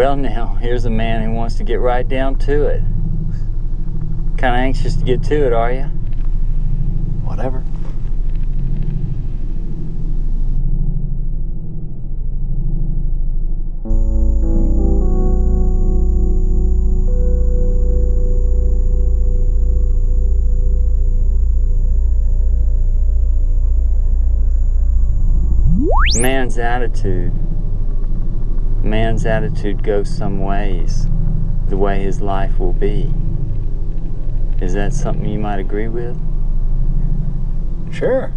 Well, now, here's a man who wants to get right down to it. Kind of anxious to get to it, are you? Whatever. Man's attitude goes some ways, the way his life will be. Is that something you might agree with? Sure.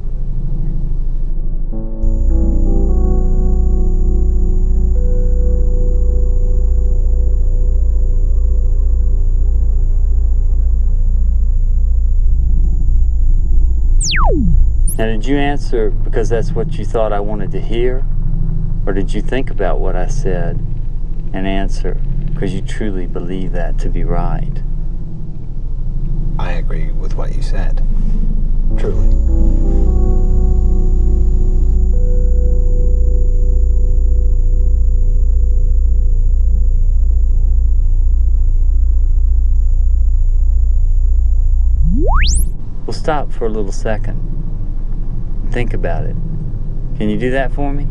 Now, did you answer because that's what you thought I wanted to hear? Or did you think about what I said and answer because you truly believe that to be right? I agree with what you said. Truly. Well, stop for a little second. Think about it. Can you do that for me?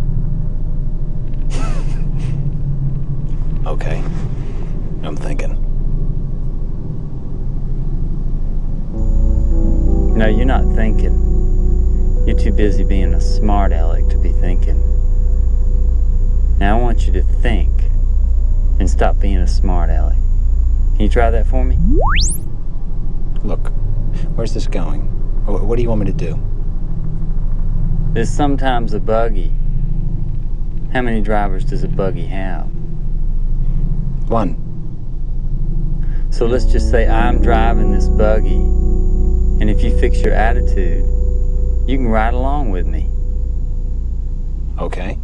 Okay. I'm thinking. No, you're not thinking. You're too busy being a smart aleck to be thinking. Now I want you to think and stop being a smart aleck. Can you try that for me? Look, where's this going? What do you want me to do? There's sometimes a buggy. How many drivers does a buggy have? One. So let's just say I'm driving this buggy, and if you fix your attitude, you can ride along with me. Okay.